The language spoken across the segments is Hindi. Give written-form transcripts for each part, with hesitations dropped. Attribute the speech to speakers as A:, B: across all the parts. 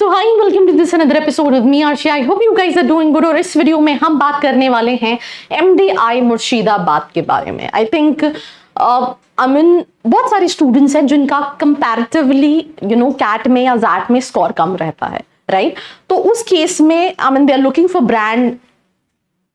A: So hi, welcome to this another episode with me Arshi. I hope you guys are doing good. और इस वीडियो में हम बात करने वाले हैं एमडीआई मुर्शिदाबाद के बारे में। आई थिंक बहुत सारे स्टूडेंट्स हैं जिनका कंपैरेटिवली कैट में या जैट में स्कोर कम रहता है, राइट? तो उस केस में they are looking for brand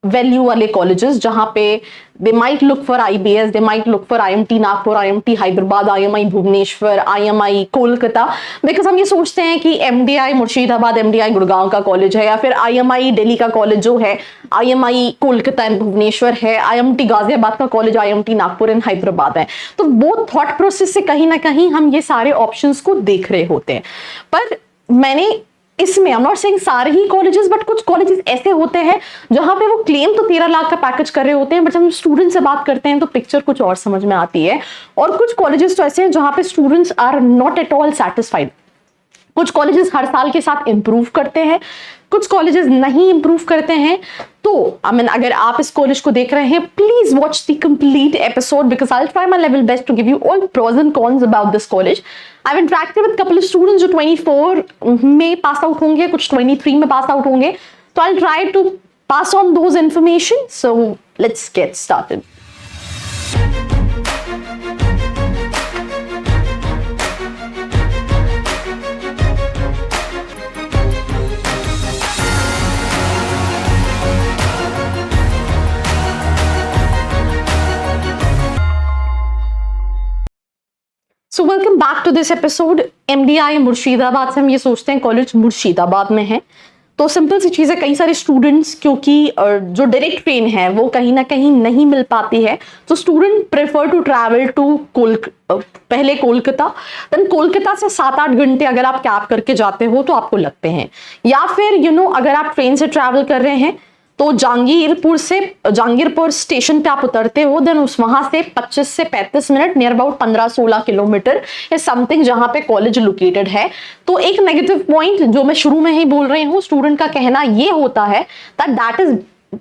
A: value वाले कॉलेजेस जहां पे they might look for IBS, they might look for IMT Nagpur, IMT Hyderabad, IMI Bhubaneswar, IMI Kolkata. Because हम ये सोचते हैं कि एमडीआई मुर्शिदाबाद, एमडीआई गुड़गांव का कॉलेज है, या फिर आईएमआई दिल्ली का कॉलेज जो है, आईएमआई कोलकाता एंड भुवनेश्वर है, आईएमटी गाजियाबाद का college, IMT Nagpur and Hyderabad है। तो वो थॉट प्रोसेस से कहीं ना कहीं हम ये सारे ऑप्शंस को देख रहे होते हैं। पर मैंने इसमें आई एम नॉट सेइंग सारे ही कॉलेजेस, बट कुछ कॉलेजेस ऐसे होते हैं जहां पे वो क्लेम तो 13 लाख का पैकेज कर रहे होते हैं, बट जब हम स्टूडेंट से बात करते हैं तो पिक्चर कुछ और समझ में आती है। और कुछ कॉलेजेस तो ऐसे हैं जहां पे students are not at all satisfied. कुछ कॉलेजेस हर साल के साथ इंप्रूव करते हैं, कुछ कॉलेजेस नहीं इंप्रूव करते हैं। तो अगर आप इस कॉलेज को देख रहे हैं, please watch the complete episode because I will try my level best to give you all pros and cons about this college. I have interacted with couple of students जो 24 में पास आउट होंगे, कुछ 23 में पास आउट होंगे। तो I will try to pass on those information. So let's get started. So welcome back to this episode. MDI Murshidabad से हम ये सोचते हैं कॉलेज मुर्शिदाबाद में है, तो सिंपल सी चीज़ है, कई सारे स्टूडेंट्स क्योंकि जो डायरेक्ट ट्रेन है वो कहीं ना कहीं नहीं मिल पाती है, तो student prefer to travel to पहले कोलकाता, देन कोलकाता से 7-8 घंटे अगर आप कैब करके जाते हो तो आपको लगते हैं। या फिर अगर आप ट्रेन से ट्रैवल कर रहे हैं तो जहांगीरपुर स्टेशन पे आप उतरते हो, देन वहां से 25 से 35 मिनट, नियर अबाउट 15-16 किलोमीटर या समथिंग जहां पे कॉलेज लोकेटेड है। तो एक नेगेटिव पॉइंट जो मैं शुरू में ही बोल रही हूँ, स्टूडेंट का कहना ये होता है दैट इज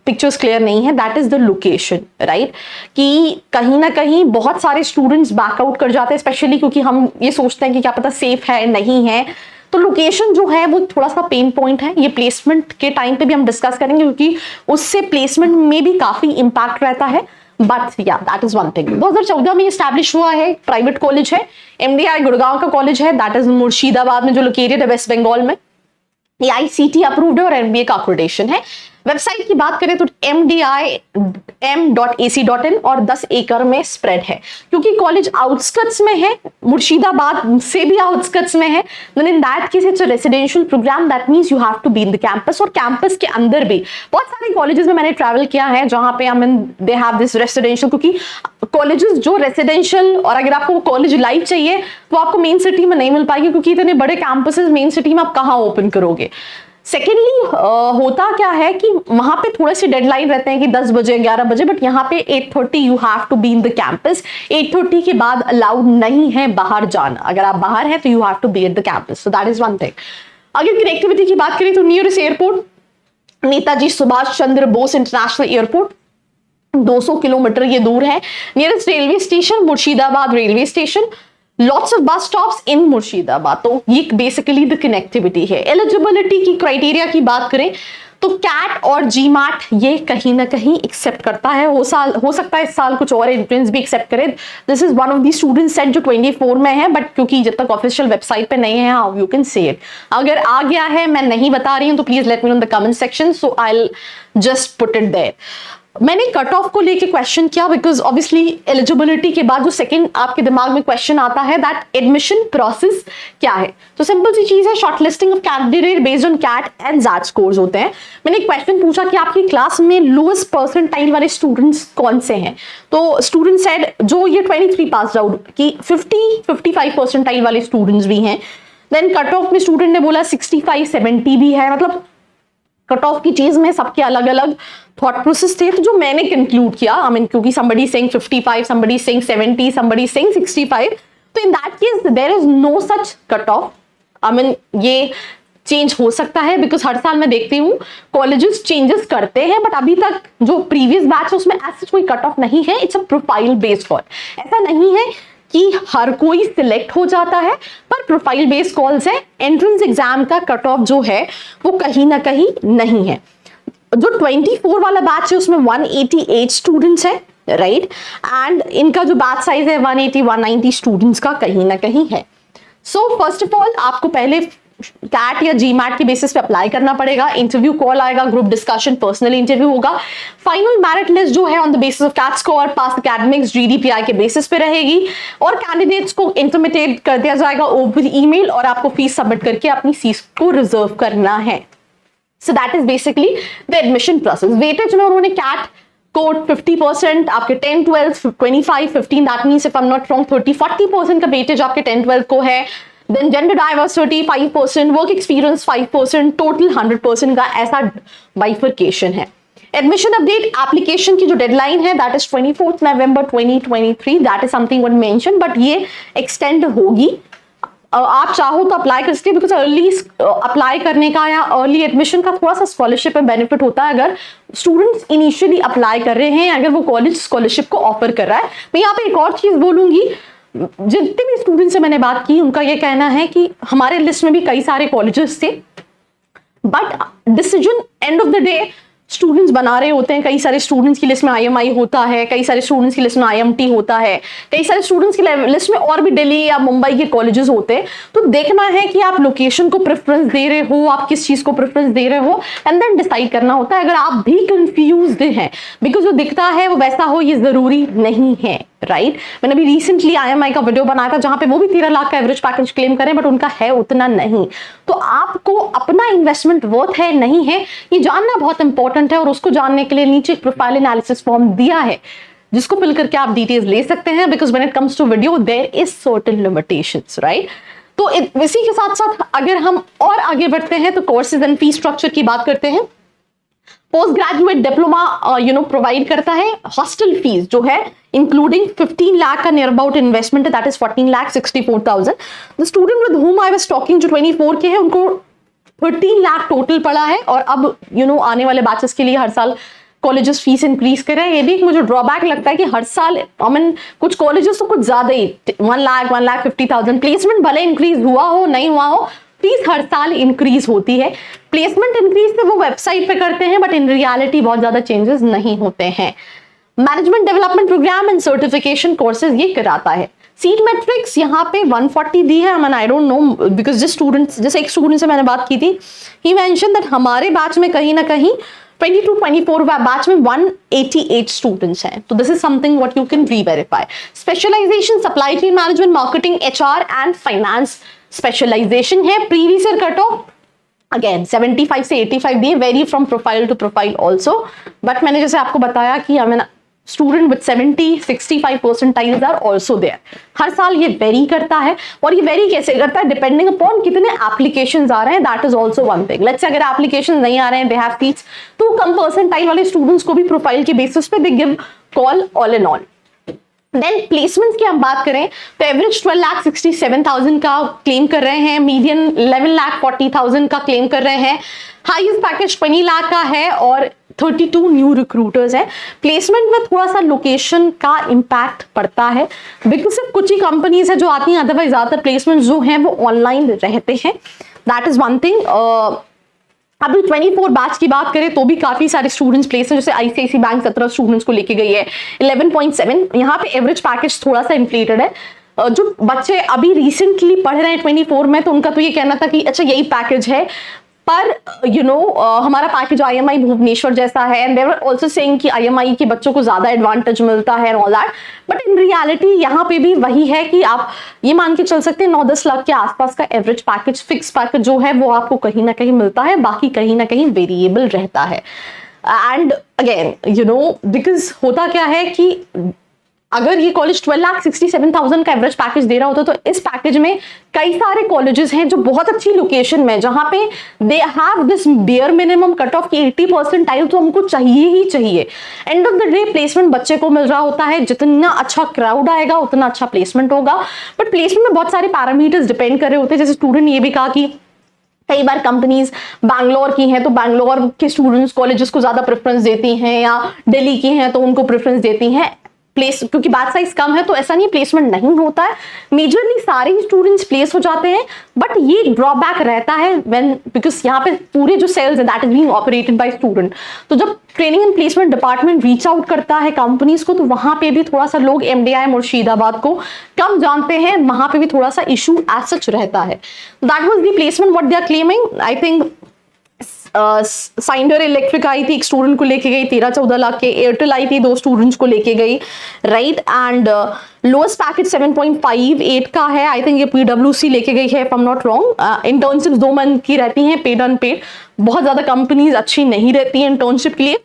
A: पिक्चर्स क्लियर नहीं है, that is the location, right? कि कहीं ना कहीं बहुत सारे स्टूडेंट्स बैकआउट कर जाते हैं, स्पेशली क्योंकि हम ये सोचते हैं कि क्या पता सेफ है नहीं है। तो लोकेशन जो है वो थोड़ा सा पेन पॉइंट है। ये प्लेसमेंट के टाइम पे भी हम डिस्कस करेंगे क्योंकि उससे प्लेसमेंट में भी काफी इंपैक्ट रहता है। बट या दैट इज वन थिंग। 2014 में स्टैब्लिश हुआ है, प्राइवेट कॉलेज है, एमडीआई गुड़गांव का कॉलेज है, दैट इज मुर्शिदाबाद में जो लोकेटेड है वेस्ट बंगाल में। ये आईसीटी अप्रूव्ड है और एमबीए का अक्रेडिटेशन है। वेबसाइट की बात करें तो mdi.m.ac.in और 10 एकड़ में स्प्रेड है। क्योंकि कॉलेज आउटस्कट्स में है, मुर्शिदाबाद से भी आउटस्कट्स में है, then in that case it's a residential program, that means you have to be in the campus। और कैंपस के अंदर भी बहुत सारे कॉलेजेस में मैंने ट्रैवल किया है जहां पे दे हैव दिस रेसिडेंशियल, क्योंकि कॉलेजेस जो रेसिडेंशियल और अगर आपको कॉलेज लाइफ चाहिए तो आपको मेन सिटी में नहीं मिल पाएगी, क्योंकि इतने बड़े कैंपसेस मेन सिटी में आप कहाँ ओपन करोगे। सेकेंडली होता क्या है कि वहां पे थोड़े से डेडलाइन रहते हैं कि 10 बजे 11 बजे, बट यहाँ पे 8:30 you have to be in the campus. 8:30 के बाद अलाउड नहीं है बाहर जाना। अगर आप बाहर हैं तो you have to be at the campus. So that is one thing. अगर कनेक्टिविटी की बात करें तो nearest airport Netaji Subhash Chandra Bose international airport 200 kilometre ये दूर है। Nearest railway station Murshidabad railway station, lots of bus stops in Murshidabad. तो ये बेसिकली द कनेक्टिविटी है। एलिजिबिलिटी की क्राइटेरिया की बात करें तो कैट और जीमार्ट ये कहीं ना कहीं एक्सेप्ट करता है। हो सकता है इस साल कुछ और एंट्रेंस भी एक्सेप्ट करे। This is one of the student set जो 24 में है, बट क्योंकि जब तक ऑफिशियल वेबसाइट पे नहीं है, how you can say it. अगर आ गया है, मैं नहीं बता रही हूं, तो please let me know in the comment section, so I will just put it there. मैंने कट ऑफ को लेके क्वेश्चन किया बिकॉज ऑब्वियसली एलिजिबिलिटी के बाद जो सेकंड आपके दिमाग में क्वेश्चन आता है दैट एडमिशन प्रोसेस क्या है। तो सिंपल सी चीज है, shortlisting of candidate based on CAT and XAT scores होते हैं। मैंने एक क्वेश्चन पूछा कि आपकी क्लास में लोएस्ट परसेंटाइल वाले स्टूडेंट्स कौन से हैं, तो स्टूडेंट सेड जो ये 23 पास आउट की 50-55 परसेंटाइल वाले स्टूडेंट्स भी हैं। देन कट ऑफ में स्टूडेंट ने बोला 65-70 भी है। मतलब कट ऑफ की चीज में सबके अलग अलग थॉट प्रोसेस थे। तो जो मैंने कंक्लूड किया, क्योंकि somebody saying 55, somebody saying 70, somebody saying 65, तो in that case there is no such cut off। ये चेंज हो सकता है बिकॉज हर साल मैं देखती हूँ कॉलेजेस चेंजेस करते हैं, बट अभी तक जो प्रीवियस बैच है उसमें ऐसा कोई कट ऑफ नहीं है। It's a profile based for. ऐसा नहीं है कि हर कोई सिलेक्ट हो जाता है, पर प्रोफाइल बेस्ड कॉल्स है। एंट्रेंस एग्जाम का कट ऑफ जो है वो कहीं ना कहीं नहीं है। जो 24 वाला बैच है उसमें 188 स्टूडेंट्स है, राइट, एंड इनका जो बैच साइज है 180-190 स्टूडेंट्स का कहीं ना कहीं है। सो फर्स्ट ऑफ ऑल आपको पहले कैट या जीमैट के बेसिस पे अप्लाई करना पड़ेगा। इंटरव्यू कॉल आएगा, ग्रुप डिस्कशन, पर्सनल इंटरव्यू होगा। फाइनल मेरिट लिस्ट जो है on the basis of CAT score, past academics, GDPI के बेसिस पे रहेगी और कैंडिडेट्स को इंटिमेटेट कर दिया जाएगा ओवर ईमेल और आपको फीस सबमिट करके अपनी सीट को रिजर्व करना है। सो that is basically the admission process. Weightage में उन्होंने कैट को 50%, आपके 10, 12, 25, 15, that means if I am not wrong 30-40% का वेटेज आपके 10, 12 को है। Then gender diversity 5%, work experience 5%, total 100% का ऐसा बाइफर्केशन है। एडमिशन अपडेट एप्लीकेशन की जो डेडलाइन है that is 24 November 2023, that is something one mention, but ये एक्सटेंड होगी। आप चाहो तो अप्लाई कर सकते हैं, बिकॉज अर्ली अप्लाई करने का या अर्ली एडमिशन का थोड़ा सा स्कॉलरशिप में बेनिफिट होता है अगर स्टूडेंट्स इनिशियली अप्लाई कर रहे हैं, अगर वो कॉलेज स्कॉलरशिप को ऑफर कर रहा है। मैं यहाँ पे एक और चीज बोलूंगी, जितने भी स्टूडेंट से मैंने बात की उनका ये कहना है कि हमारे लिस्ट में भी कई सारे कॉलेजेस थे, but decision end of the day students बना रहे होते हैं। कई सारे स्टूडेंट्स की लिस्ट में आईएमआई होता है, कई सारे स्टूडेंट्स की लिस्ट में आईएमटी होता है, कई सारे स्टूडेंट्स की लिस्ट में और भी दिल्ली या मुंबई के कॉलेजेस होते हैं। तो देखना है कि आप लोकेशन को प्रेफरेंस दे रहे हो, आप किस चीज को प्रेफरेंस दे रहे हो, एंड देन डिसाइड करना होता है। अगर आप भी कंफ्यूज्ड हैं, बिकॉज जो दिखता है वो वैसा हो ये जरूरी नहीं है, राइट। मैंने अभी रिसेंटली आईएमआई का वीडियो बनाया था जहां पे वो भी 13 लाख का एवरेज पैकेज क्लेम करें, बट उनका है उतना नहीं। तो आपको अपना इन्वेस्टमेंट वर्थ है नहीं है ये जानना बहुत इंपॉर्टेंट है, और उसको जानने के लिए नीचे एक प्रोफाइल एनालिसिस फॉर्म दिया है जिसको फिल करके आप डिटेल्स ले सकते हैं, because when it comes to video there is certain limitations, right. तो इसी के साथ साथ अगर हम और आगे बढ़ते हैं तो कोर्सेज एंड फी स्ट्रक्चर की बात करते हैं। पोस्ट ग्रेजुएट डिप्लोमा प्रोवाइड करता है। हॉस्टल फीस जो है इंक्लूडिंग 15 लाख का नियर अबाउट इन्वेस्टमेंट है, that is 14,64,000। The student with whom I was talking जो 24 के हैं उनको 13 लाख टोटल पड़ा है, और अब आने वाले बैचेस के लिए हर साल कॉलेजेस फीस इंक्रीज कर रहे हैं। ये भी एक मुझे ड्रॉबैक लगता है कि हर साल कुछ कॉलेजेस तो कुछ ज्यादा ही 1 लाख 1,50,000 प्लेसमेंट भले इंक्रीज हुआ हो नहीं हुआ हो, फीस हर साल इंक्रीज होती है। प्लेसमेंट इंक्रीज तो वो वेबसाइट पे करते हैं, बट इन रियलिटी बहुत ज्यादा चेंजेस नहीं होते हैं। Management development programme and certification courses ये कराता है। सीट मैट्रिक्स यहाँ पे 140 दी है, आई डोंट नो बिकॉज जैसे एक स्टूडेंट से मैंने बात की थी, ही मेंशन दैट हमारे बैच में कहीं ना कहीं 22-24 बैच में 188 स्टूडेंट्स हैं। तो this is something what you can reverify. Specialisation supply chain management, marketing, HR and finance specialisation है। Previous year cut off again 75 से 85 दिए, very from profile to profile also, but मैंने जैसे आपको बताया कि student with 70-65 percentiles are also there. हर साल ये वेरी करता है, और ये वेरी कैसे करता है डिपेंडिंग अपॉन कितने एप्लीकेशंस आ रहे हैं, that is also one thing. Let's say अगर एप्लीकेशन नहीं आ रहे हैं, दे हैव सीट्स, तो कम परसेंटाइल वाले स्टूडेंट्स को भी प्रोफाइल के बेसिस पे they give call all in all. Then placements की हम बात करें तो एवरेज 12,67,000 का क्लेम कर रहे हैं, मीडियन 11,40,000 का क्लेम कर रहे हैं, हाईएस्ट पैकेज 20 लाख का है, और 32 न्यू रिक्रूटर्स हैं। प्लेसमेंट में थोड़ा सा लोकेशन का इम्पैक्ट पड़ता है, बिकॉज सिर्फ कुछ ही कंपनीज है जो आती हैं, अदरवाइज ज्यादातर प्लेसमेंट जो हैं वो ऑनलाइन रहते हैं, दैट इज वन थिंग। अभी 24 बैच की बात करें तो भी काफी सारे स्टूडेंट्स प्लेस हैं, जैसे आईसीआईसी बैंक 17 स्टूडेंट्स को लेके गई है, 11.7। यहाँ पे एवरेज पैकेज थोड़ा सा इन्फ्लेटेड है। जो बच्चे अभी रिसेंटली पढ़ रहे हैं 24 में, तो उनका तो ये कहना था कि अच्छा यही पैकेज है, पर हमारा पैकेज आईएमआई भुवनेश्वर जैसा है, and they were also saying कि आईएमआई के बच्चों को ज्यादा एडवांटेज मिलता है and all that, but in reality यहाँ पे भी वही है कि आप ये मान के चल सकते हैं 9-10 लाख के आसपास का एवरेज पैकेज, फिक्स पैकेज जो है वो आपको कहीं ना कहीं मिलता है, बाकी कहीं ना कहीं वेरिएबल रहता है। एंड अगेन बिकॉज होता क्या है कि अगर ये कॉलेज 12,67,000 का एवरेज पैकेज दे रहा होता, तो इस पैकेज में कई सारे कॉलेजेस हैं जो बहुत अच्छी लोकेशन में, जहां पे they have this bare minimum cut off की 80% टाइल तो हमको चाहिए ही चाहिए। End of the day placement बच्चे को मिल रहा होता है, जितना अच्छा क्राउड आएगा उतना अच्छा प्लेसमेंट होगा, बट प्लेसमेंट में बहुत सारे पैरामीटर्स डिपेंड कर रहे होते हैं। जैसे स्टूडेंट ये भी कहा कि कई बार कंपनीज बैंगलोर की हैं तो बैंगलोर के स्टूडेंट्स कॉलेजेस को ज्यादा प्रेफरेंस देती हैं, या दिल्ली की हैं तो उनको प्रेफरेंस देती हैं। प्लेस, क्योंकि बैच साइज कम है तो ऐसा नहीं प्लेसमेंट नहीं होता है, मेजरली सारे ही स्टूडेंट्स प्लेस हो जाते हैं, बट ये ड्रॉबैक रहता है व्हेन, बिकॉज यहाँ पे पूरे जो सेल्स है that is being operated bye student. तो जब training and placement department reach out करता है कंपनीज को, तो वहां पे भी थोड़ा सा लोग एमडीआई मुर्शिदाबाद को कम जानते हैं, वहां पे भी थोड़ा सा इशू एज सच रहता है। That was the placement what they are claiming. I think Schneider Electric I थी, एक स्टूडेंट को लेके गई 13-14 लाख के, एयरटेल आई थी 2 स्टूडेंट्स को लेके गई, राइट। एंड लोएस्ट पैकेज 7.58 का है। आई थिंक ये पीडब्ल्यूसी लेके गई है, if I am not wrong. Internship 2 month की रहती हैं, पेड अनपेड। बहुत ज्यादा कंपनीज अच्छी नहीं रहती है इंटर्नशिप के लिए।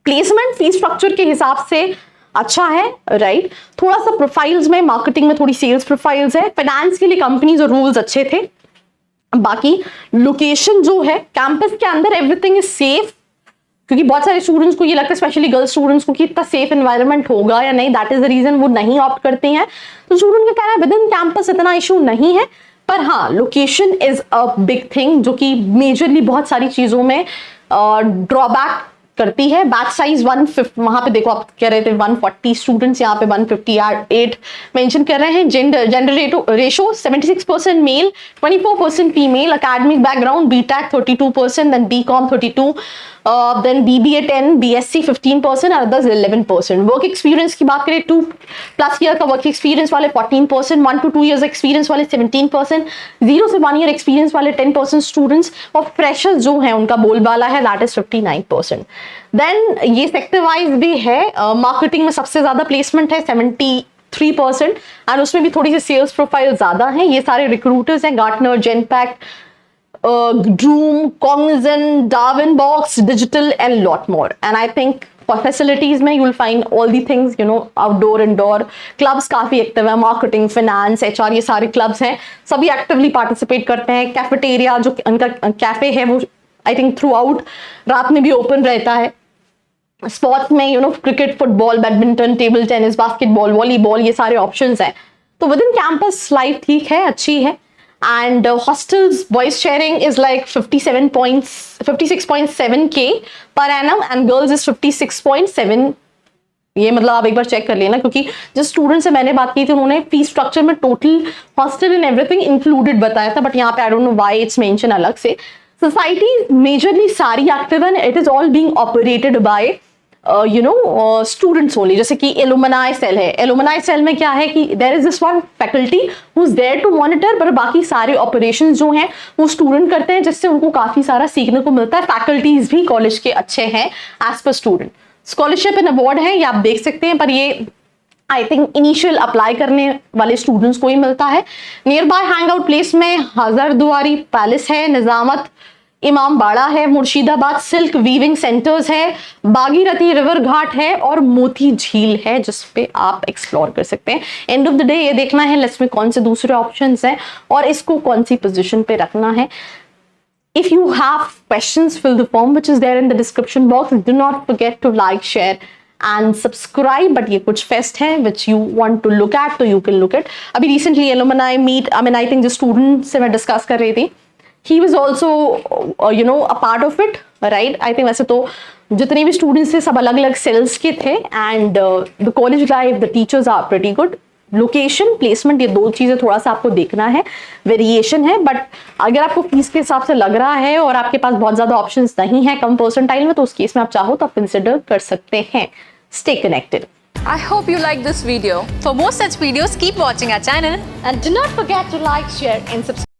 A: प्लेसमेंट फी स्ट्रक्चर के हिसाब से अच्छा है, राइट। थोड़ा सा प्रोफाइल्स में, मार्केटिंग में थोड़ी सेल्स प्रोफाइल्स है। फाइनेंस के लिए कंपनीज और रूल्स अच्छे थे। बाकी लोकेशन जो है कैंपस के अंदर एवरीथिंग इज सेफ, क्योंकि बहुत सारे स्टूडेंट्स को ये लगता है, स्पेशली गर्ल्स स्टूडेंट्स को, कि इतना सेफ एनवायरनमेंट होगा या नहीं, दैट इज द रीजन वो नहीं ऑप्ट करते हैं। तो स्टूडेंट का कहना है विद इन कैंपस इतना इशू नहीं है, पर हाँ location is a big thing जो कि मेजरली बहुत सारी चीजों में ड्रॉबैक करती है। बैच साइज 150, वहां पे देखो आप कह रहे थे 140 स्टूडेंट्स, यहाँ पे 158 मेंशन कर रहे हैं। Gender ratio 76% male, 24% female. Academic background BTech 32%, then BCom 32, then BBA 10, BSc 15% और अदर्स 11%। वर्क एक्सपीरियंस की बात करें 2+ ईयर का वर्क एक्सपीरियंस वाले 14%, 1 to 2 years एक्सपीरियंस वाले 17%, 0 से 1 ईयर एक्सपीरियंस वाले 10% स्टूडेंट्स, और फ्रेशर्स जो है उनका बोलबाला है दैट इज 59%। देन ये सेक्टर वाइज भी है। मार्केटिंग में सबसे ज्यादा प्लेसमेंट है 73%, एंड उसमें भी थोड़ी सी सेल्स प्रोफाइल ज्यादा है। ये सारे रिक्रूटर्स हैं, Gartner, Genpact, Droom, Cognizant, Darwinbox, Digital, and lot more. And I think for facilities में you will find all the things, you know, outdoor, indoor, clubs काफी एक्टिव है, marketing, finance, HR, ये सारे clubs हैं, सभी actively participate करते हैं। कैफेटेरिया जो उनका कैफे है वो I think throughout रात में भी open रहता है। स्पोर्ट्स में you know cricket, football, badminton, table tennis, basketball, volleyball, ये सारे ऑप्शंस हैं। तो विद इन कैंपस लाइफ ठीक है, अच्छी है। And hostels boys sharing is like 56.7K per annum and girls is 56.7। ये मतलब आप एक बार चेक कर लेना, क्योंकि जो स्टूडेंट से मैंने बात की थी उन्होंने फीस स्ट्रक्चर में total hostel and everything included बताया था, बट यहाँ पे I don't know why it's mention अलग से। सोसाइटी मेजरली सारी active and it is all being operated by students only. जैसे कि एलुमनाई सेल है, एलुमनाई सेल में क्या है कि there is this one faculty who is there to monitor, पर बाकी सारे ऑपरेशंस जो हैं वो स्टूडेंट करते हैं, जिससे उनको काफी सारा सीखने को मिलता है। फैकल्टीज भी कॉलेज के अच्छे हैं as per student. Scholarship and award है, ये आप देख सकते हैं, पर ये आई थिंक इनिशियल अप्लाई करने वाले स्टूडेंट्स को ही मिलता है। Near by hang out place में हजारदुआरी पैलेस है, निजामत इमाम बाड़ा है, मुर्शिदाबाद सिल्क वीविंग सेंटर्स है, भागीरथी रिवर घाट है और मोती झील है, जिसपे आप एक्सप्लोर कर सकते हैं। एंड ऑफ द डे ये देखना है लिस्ट में कौन से दूसरे ऑप्शंस हैं और इसको कौन सी पोजीशन पे रखना है। If you have questions, fill the form which is there in the description box. Do not forget to like, share and subscribe. But ये कुछ फेस्ट है which you want to look at, तो you can look at. अभी recently alumni meet, I mean I think जो student से मैं discuss कर रही थी, he was also you know a part of it, right? I think वैसे तो जितने भी students थे सब अलग अलग cells के थे, and the college life, the teachers are pretty good. Location, placement, ये दो चीजें थोड़ा सा आपको देखना है, वेरिएशन है। बट अगर आपको फीस के हिसाब से लग रहा है और आपके पास बहुत ज्यादा ऑप्शंस नहीं है कम परसेंटाइल में, तो उस केस में आप चाहो तो आप कंसिडर कर सकते हैं। Stay connected.
B: I hope you like this video. For more such videos, keep watching our channel
A: And do not forget to like, share and subscribe.